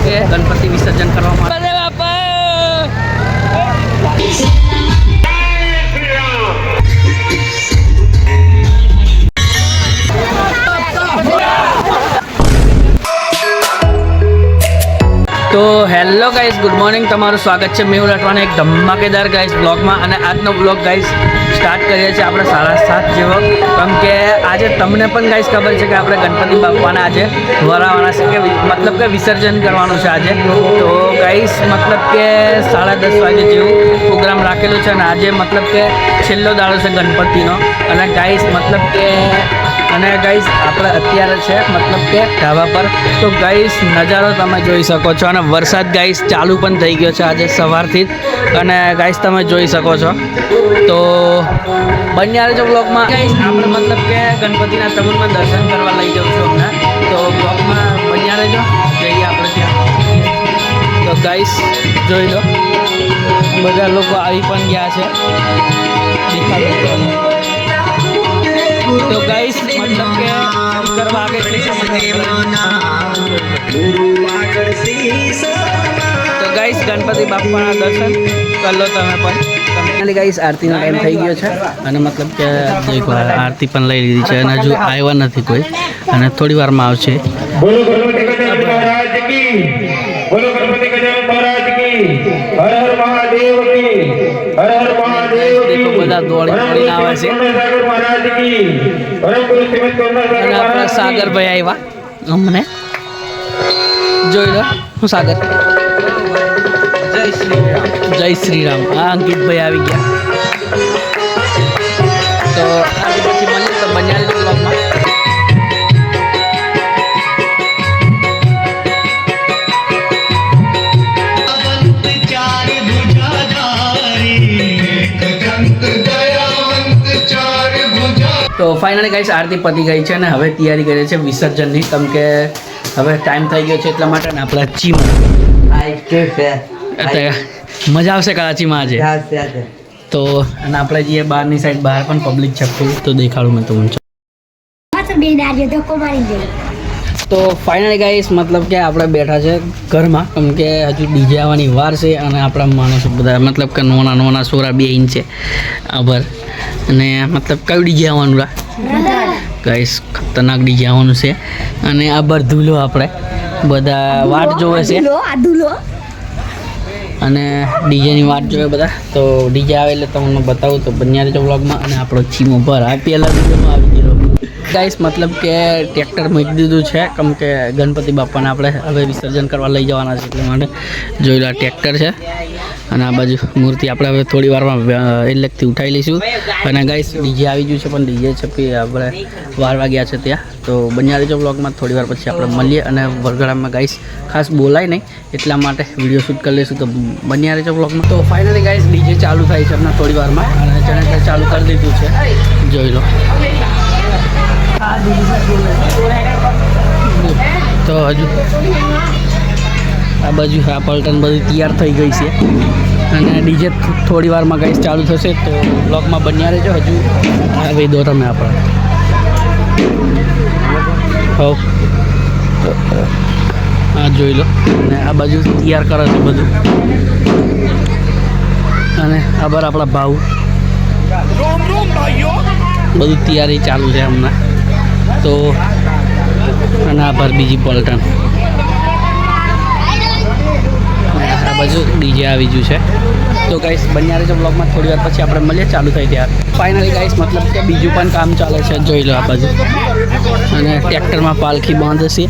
કે ગણપતિ વિસર્જન કરવામાં આવે. તો હેલો ગાઈસ, ગુડ મોર્નિંગ. તમારું સ્વાગત છે મેહુલ અટવાના એક ધમાકેદાર ગાઈસ બ્લોગમાં. અને આજનો બ્લોગ ગાઈસ સ્ટાર્ટ કરીએ છીએ આપણે 7:30 જેવો, કેમ કે આજે તમને પણ ગાઈસ ખબર છે કે આપણે ગણપતિ બાપાના આજે વરાવાના છે, કે મતલબ કે વિસર્જન કરવાનું છે આજે. તો ગાઈસ મતલબ કે 10:30 વાગે જેવું પ્રોગ્રામ રાખેલું છે. અને આજે મતલબ કે છેલ્લો દાડો છે ગણપતિનો. અને ગાઈસ મતલબ કે ગાઈસ આપણે અત્યારે છે મતલબ કે ઢાબા પર. તો ગાઈસ નજારો તમે જોઈ શકો છો. અને વરસાદ ગાઈસ ચાલુ પણ થઈ ગયો છે આજે સવારથી જ. અને ગાઈસ તમે જોઈ શકો છો. તો બન્યા રહેજો બ્લોગમાં. ગાઈસ આપણે મતલબ કે ગણપતિના તમુલમાં દર્શન કરવા લઈ જાઉં છું હમણાં. તો બ્લોગમાં બન્યા રહેજો. જઈએ આપણે ત્યાં. તો ગાઈસ જોઈ લો, બધા લોકો આવી પણ ગયા છે. તો ગાઈસ મતલબ કે કરવા આગે તો ગાઈસ ગણપતિ બાપાના દર્શન કરી લો તમે પણ. ગાઈસ આરતીનો ટાઈમ થઈ ગયો છે. અને મતલબ કે એકવાર આરતી પણ લઈ લીધી છે. અને હજુ આવ્યા નથી કોઈ, અને થોડી વારમાં આવશે. बोलो गणपति गजानन महाराज की, हर हर महादेव की, हर हर महादेव की. देखो બધા દોડી આવે છે. સાગર મહારાજ की, પરમ ગુરુ શ્રીમદ કરુણાસાગર મહારાજ. સાગરભાઈ આવ્યા અમને જોઈ લો. હું સાગર. જય શ્રી રામ. હા, અંકિતભાઈ આવી ગયા. તો આજે પછી મને તો બન્યા રહેજો બ્લોગમાં. તો ફાઇનલી ગાઈસ આરતી પતી ગઈ છે. અને હવે તૈયારી કરીએ છીએ વિસર્જનની, કેમ કે હવે ટાઈમ થઈ ગયો છે એટલા માટે. ને આપણા ચીમાં મજા આવશે કરાચીમાં આજે. તો અને આપણે જઈએ બહારની સાઈડ. બહાર પણ પબ્લિક છે ફૂલ. તો દેખાડું મેં તમને. તો ફાઇનલી ગાઈસ મતલબ કે આપણે બેઠા છે ઘરમાં, કેમ કે હજુ ડીજે આવવાની વાર છે. અને આપણા માણસો બધા મતલબ કે નોના સોરા 2 ઇંચ છે આભર. અને મતલબ કયું ડીજે આવવાનું રા ગાઈસ? ખતરનાક ડીજે આવવાનું છે. અને આ ધૂલો આપણે બધા વાટ જોવે છે. અને ડીજેની વાટ જોવે બધા. તો ડીજે આવે એટલે તમને બતાવું. તો બન્યા રહેજો વ્લોગમાં. અને આપણો ચીમો પર આ પહેલાં વિડીયોમાં આવી ગયેલો ગાઈસ. મતલબ કે ટ્રેક્ટર મૂકી દીધું છે, કેમ કે ગણપતિ બાપાને આપણે હવે વિસર્જન કરવા લઈ જવાના છે. એટલે માટે જોઈ લો ટ્રેક્ટર છે. અને આ બાજુ મૂર્તિ આપણે હવે થોડી વારમાં એલેકથી ઉઠાવી લઈશું. અને ગાઈસ ડીજે આવી ગયું છે, પણ ડીજે છે આપણે વારવા ગયા છે ત્યાં. તો બન્યા રહેજો બ્લોગમાં. થોડી વાર પછી આપણે મળીએ. અને વરઘોડામાં ગાઈસ ખાસ બોલાય નહીં એટલા માટે વિડીયો શૂટ કરી લઈશું. તો બન્યા રહેજો બ્લોગમાં. તો ફાઇનલી ગાઈસ ડીજે ચાલુ થાય છે હમણાં થોડી વારમાં. અને જનરેટર ચાલુ કરી દીધું છે, જોઈ લો. તો હજુ આ બાજુ આ પલટન બધી તૈયાર થઈ ગઈ છે. અને ડીજે થોડી વારમાં ગાઈસ ચાલુ થશે. તો બ્લોગમાં બન્યા રહેજો. હજુ આવી દો તમે આપણે. હો હા જોઈ લો. અને આ બાજુ તૈયાર કરે છે બધું. અને આભાર આપણા ભાવ બધું તૈયારી ચાલુ છે હમણાં. તો અને આભાર બીજી પલટન. આ બાજુ ડીજે આવી ગયું છે. તો ગાઈસ બન્યા રહેજો બ્લોગમાં. થોડી વાર પછી આપણે મળીએ ચાલુ થાય ત્યારે. ફાઇનલી ગાઈસ મતલબ કે બીજું પણ કામ ચાલે છે, જોઈ લો આ બાજુ. અને ટ્રેક્ટરમાં પાલખી બાંધશે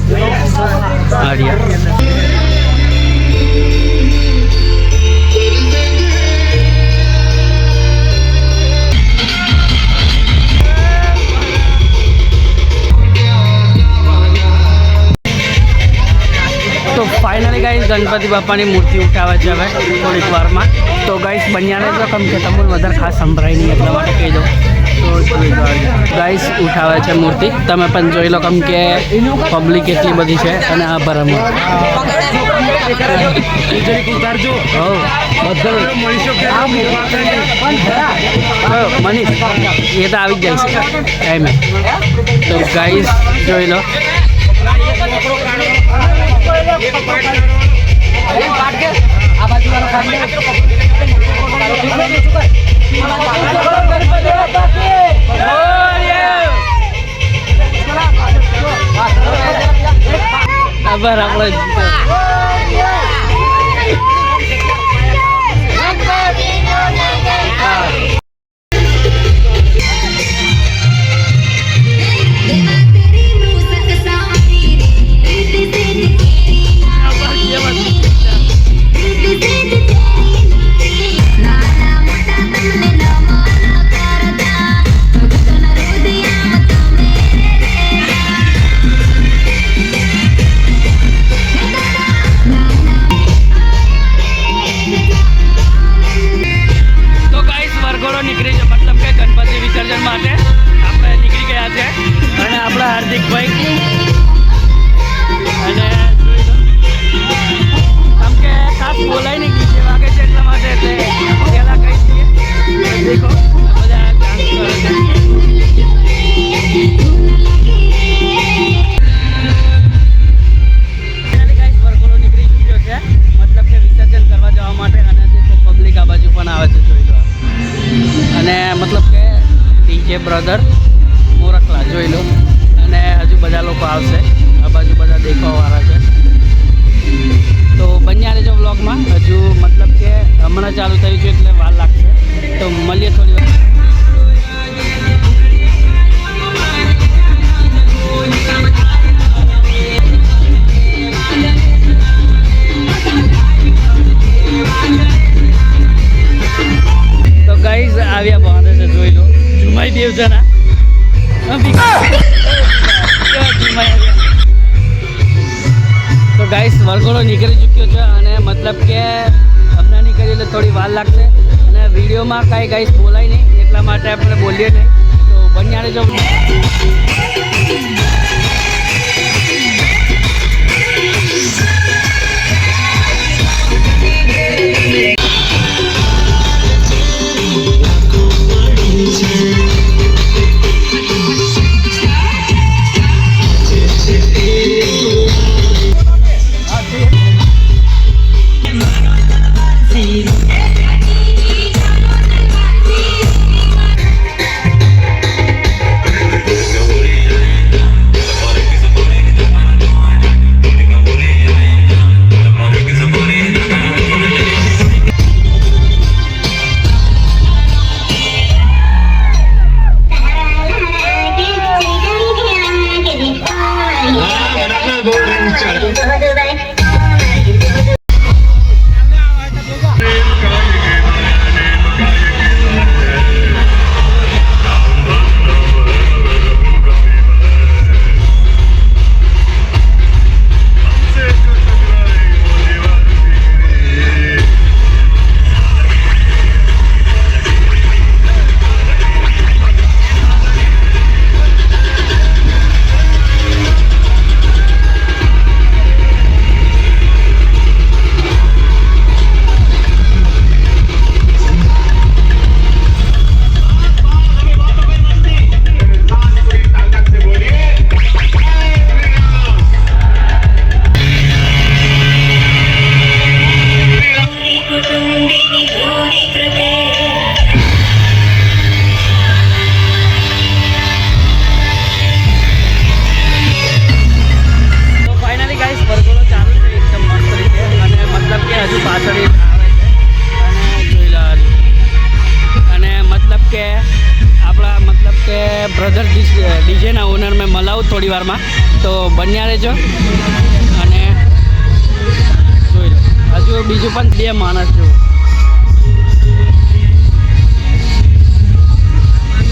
આર્યા. તો ફાઇનલી ગાઈસ ગણપતિ બાપાની મૂર્તિ ઉઠાવે છે હવે થોડીક વારમાં. તો ગાઈસ બન્યા રહેજો, કેમ કે તમને વધારે ખાસ સંભળાય નહીં એટલા માટે કહી દઉં. તો ગાઈસ ઉઠાવે છે મૂર્તિ. તમે પણ જોઈ લો, કેમ કે પબ્લિક એટલી બધી છે. અને આ ભરામાં મનીષ એ તો આવી જ જાય છે ટાઈમે. તો ગાઈસ જોઈ લો. વાર આપણે હાર્દિકભાઈ અને આમ કે ખાસ બોલાય નહીં કે વાગે છે એટલા માટે પહેલાં કહી દઈએ દેખો બધા ડાન્સ કરે છે. વરઘોડો નીકળી ચૂક્યો છે મતલબ કે વિસર્જન કરવા જવા માટે અને દેખો પબ્લિક આ બાજુ પણ આવે છે જોઈ લો અને મતલબ કે ડીજે બ્રધર મોરખલા જોઈ લો અને હજુ બધા લોકો આવશે આ બાજુ બધા દેખાવાવાળા છે તો બન્યા રહેજો વ્લોગમાં હજુ મતલબ કે હમણાં ચાલુ થયું છે એટલે વાર લાગશે તો મળીએ થોડી વાર. તો ગાઈઝ આવ્યા બાંધે છે જોઈ લો જુમાઈ દેવ છે ને તો ગાઈસ વરઘોડો નીકળી ચૂક્યો છે અને મતલબ કે હમણાં નીકળી એટલે થોડી વાર લાગશે અને વિડીયોમાં કાંઈ ગાઈસ બોલાય નહીં એટલા માટે આપણે બોલીએ નહીં તો બન્યા રહેજો. બ્રધર ડીજેના ઓનર મેં મળાવું થોડી વારમાં તો બન્યા રહેજો અને જોઈ લો હજુ બીજું પણ બે માણસ જો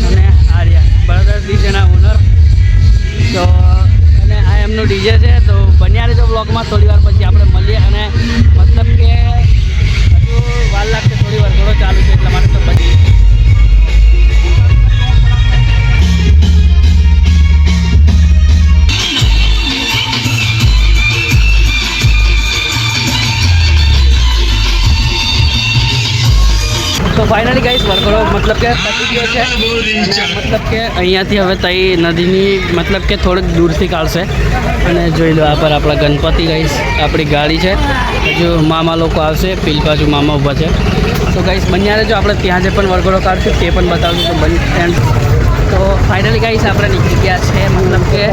અને આર્યા બ્રધર ડીજેના ઓનર તો અને આ એમનું ડીજે છે તો બન્યા રહેજો બ્લોગમાં થોડી વાર પછી આપણે મળીએ અને મતલબ કે હજુ વાર લાગશે થોડી વાર ઘણો ચાલુ છે એટલા માટે તો બધી તો ફાઇનલી ગાઈસ વરઘોડો મતલબ કે પતી ગયો છે મતલબ કે અહીંયાથી હવે તઈ નદીની મતલબ કે થોડુંક દૂરથી કાઢશે અને જોઈ લો આ પર આપણા ગણપતિ ગાઈસ આપણી ગાડી છે હજુ મામા લોકો આવશે પેલી બાજુ મામા ઊભા છે તો ગાઈસ બન્યા રહેજો આપણે ત્યાં જે પણ વરઘોડો કાઢશું તે પણ બતાવશું તો બની એન્ડ તો ફાઇનલી ગાઈસ આપણે નીકળી ગયા છે મતલબ કે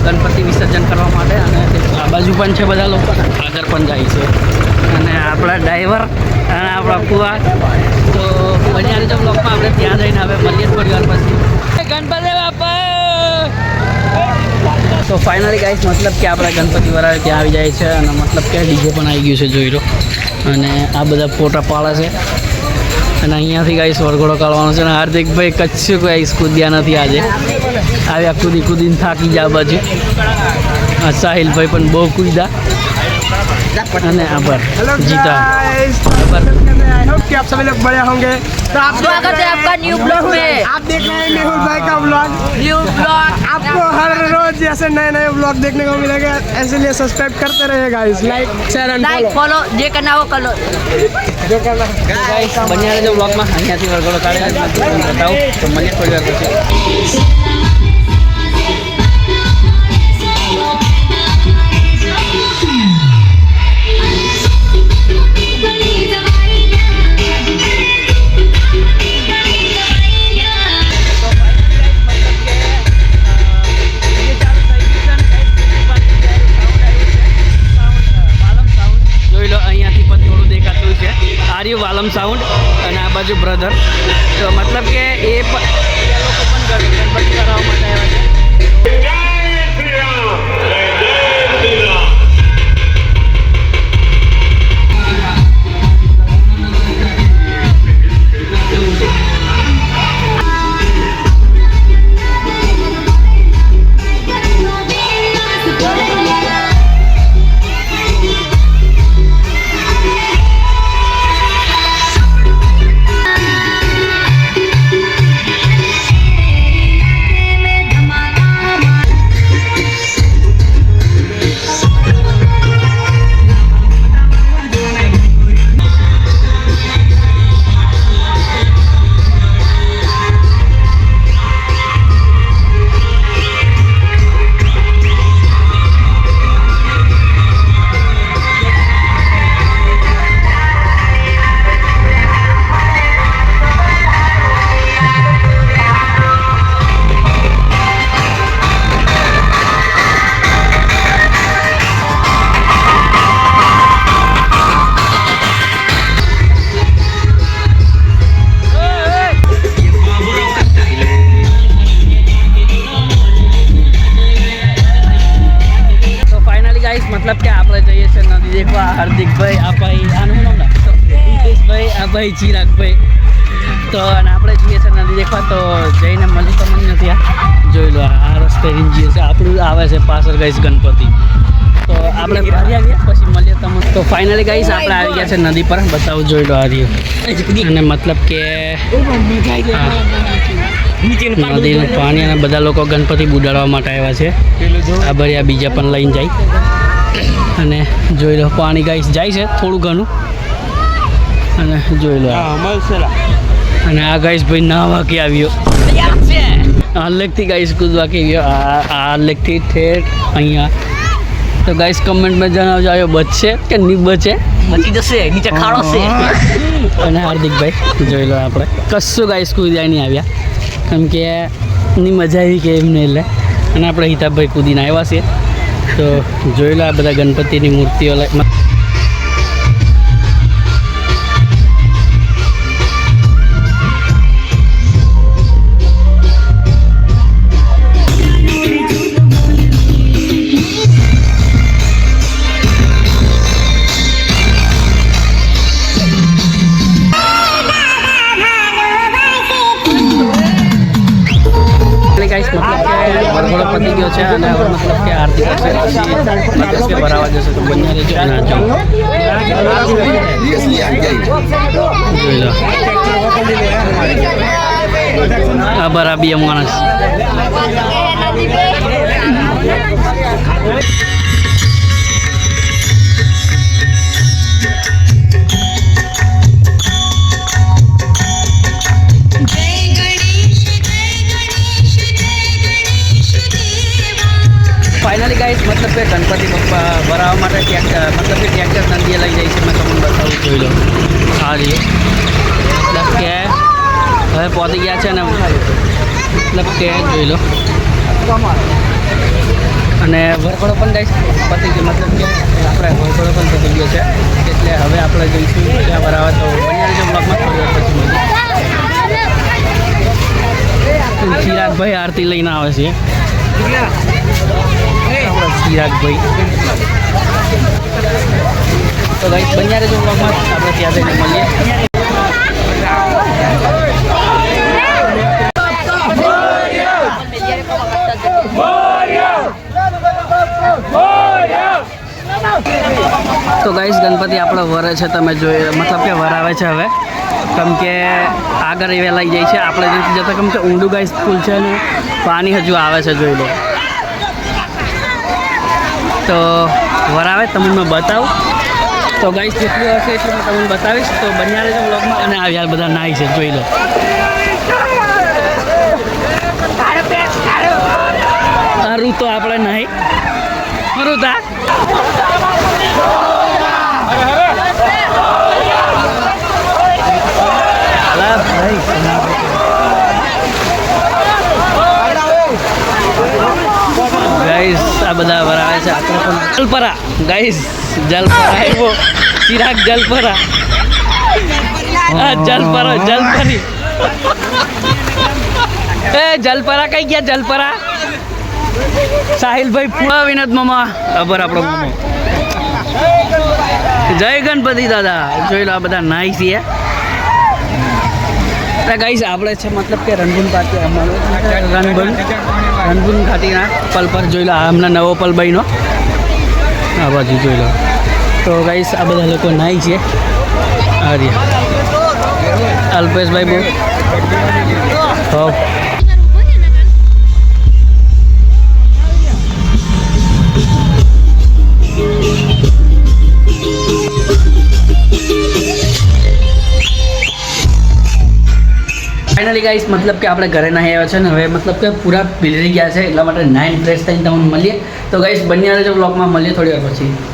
ગણપતિ વિસર્જન કરવા માટે અને આ બાજુ પણ છે બધા લોકો આગળ પણ જાય છે અને આપણા ડ્રાઈવર અને આપણા કુવા તો બન્યા રહેજો બ્લોકમાં આપણે ત્યાં જઈને હવે મળીએ થોડી વાર પછી ગણપતિ બાપા તો ફાઇનલી ગાઈસ મતલબ કે આપણા ગણપતિ વાળા ત્યાં આવી જાય છે અને મતલબ કે ડીજે પણ આવી ગયું છે જોઈ લો અને આ બધા ફોટા પાડે છે અને અહીંયાથી ગાઈસ વરઘોડો કાઢવાનો છે અને હાર્દિકભાઈ કચ્છું ગાઈસ કૂદ્યા નથી આજે આવ્યા કૂદીને થાકી જાય બાજુ સાહિલભાઈ પણ બહુ કૂદ્યા અને આભાર जीता आई होप कि आप सभी लोग बढ़िया होंगे तो आप स्वागत है आपका न्यू ब्लॉग में। आप देख रहे हैं मेहुल भाई का ब्लॉग न्यू ब्लॉग आपको हर रोज जैसे नए नए ब्लॉग देखने को मिलेगा इसलिए सब्सक्राइब करते रहिए guys like share and like follow जे करना हो कर लो। जो करना ગાઈસ બન્યા રહેજો બ્લોગમાં અહીંયાથી વરઘોડો કાઢે બતાવું તો મળીએ થોડી વાર પછી વાલમ સાઉન્ડ અને આ બાજુ બ્રધર તો મતલબ કે એ લોકો પણ ગણપતિ કરાવવા માટે આવ્યા मतलब કે આપણે જઈએ છીએ નદી દેખવા હાર્દિકભાઈ આ ભાઈ આનું નામ હિતેશભાઈ આ ભાઈ ચિરાગભાઈ તો અને આપણે જઈએ છીએ નદી દેખવા તો જઈને મળી તો મને નથી જોઈ લો આ રસ્તે જઈએ છીએ આપણું આવે છે પાછળ ગાઈસ ગણપતિ તો આપણે બહાર આવીએ પછી મળીએ તમને તો ફાઇનલી ગાઈસ આપણે આવી ગયા છે નદી પર બતાવું જોઈ લો આ રહ્યું અને મતલબ કે નદીનું પાણી અને બધા લોકો ગણપતિ બુડાડવા માટે આવ્યા છે આ ભર્યા બીજા પણ લઈને જાય અને જોઈ લો પાણી ગાઈસ જાય છે થોડું ઘણું અને જોઈ લો અને આ ગાઈસ ભાઈ નાવા કે આવ્યો આ લેકથી ગાઈસ કૂદવા કે ગયો આ લેકથી ઠેઠ અહીંયા તો ગાઈસ કમેન્ટમાં જણાવજો આવ્યો બચશે કે નહીં બચે બચી જશે નીચે ખાડો છે અને હાર્દિકભાઈ જોઈ લો આપણે કશું ગાઈસ કૂદ્યા નહીં આવ્યા કેમ કે ની મજા આવી કે એમને એટલે અને આપણે હિતાબભાઈ કૂદીને આવ્યા છે તો જોઈ લો આ બધા ગણપતિની મૂર્તિઓ વરઘોડો પતી ગયો છે અને હવે મતલબ કે આરતી કરશે પછી મતલબ કે ભરાવા જશે તો બન્યા રહેજો અને જોઈ લો આ બરાબી માણસ फाइनली गाइस मतलब કે ગણપતિ બપ્પા ભરાવવા માટે ટ્રેક્ટર મતલબ કે ટ્રેક્ટર નંદીએ લઈ જાય છે મેં તમને બતાવું જોઈ લો આ રીતે મતલબ કે હવે પહોંચી ગયા છે ને મતલબ કે જોઈ લો. અને વરઘોડો પણ ગાઈસ પતી ગયો, મતલબ કે આપણે વરઘોડો પણ પતી ગયો છે, એટલે હવે આપણે જઈશું ત્યાં બરાબર. તો બન્યા રહેજો બ્લોગમાં, થોડી વાર પછી મળીએ. ચિરાગભાઈ આરતી લઈને આવે છે, આપણા ચિરાગભાઈ. તો ગાઈસ બન્યા રહેજો બ્લોગમાં, આપણે ત્યાં જઈને મળીએ. તો ગાઈસ ગણપતિ આપણો વરે છે, તમે જોઈ, મતલબ કે વરાવે છે હવે, કેમ કે આગળ એવા લઈ જાય છે, આપણે નથી જતા, કેમ કે ઊંડું ગાઈસ પુલ છે ને પાણી હજુ આવે છે, જોઈ લો. તો વરાવે તમને મેં બતાવું, તો ગાઈસ જેટલું હશે એટલું હું તમને બતાવીશ. તો બન્યા રહેજો બ્લોગમાં. અને આવ્યા બધા નાઈ છે, જોઈ લો. સારું તો આપણે નહીં સારું તા ગાઈસ આ બધા ભરાવે છે. આપણે પણ જલપરા ગાઈસ, જલપરા આવ્યો, ચિરાગ જલપરા, જલપરા જલપરી. એ જલપરા કઈ ગયા? જલપરા સાહિલભાઈ પૂરા વિનોદ મામા ખબર આપણો મામો. જય ગણપતિ દાદા. જોઈ લો આ બધા નાઈ છે. ગાઈસ આપણે છે મતલબ કે રણભૂન પાર્ટી રણભૂન ઘાટીના પલ પર જોઈ લો. હમણાં નવો પલ બન્યો આ બાજુ જોઈ લો. તો ગાઈસ આ બધા લોકો નાઈ છે. આર્યા અલ્પેશભાઈ બહુ ફાઇનલી ગાઈસ મતલબ કે આપણે ઘરે નાહી આવ્યા છે ને હવે મતલબ કે પૂરા પીલરી ગયા છે, એટલા માટે 9 ફ્રેશ થઈને તમને મળીએ. તો ગાઈસ બન્યા રહેજો બ્લોગમાં, મળીએ થોડી વાર પછી.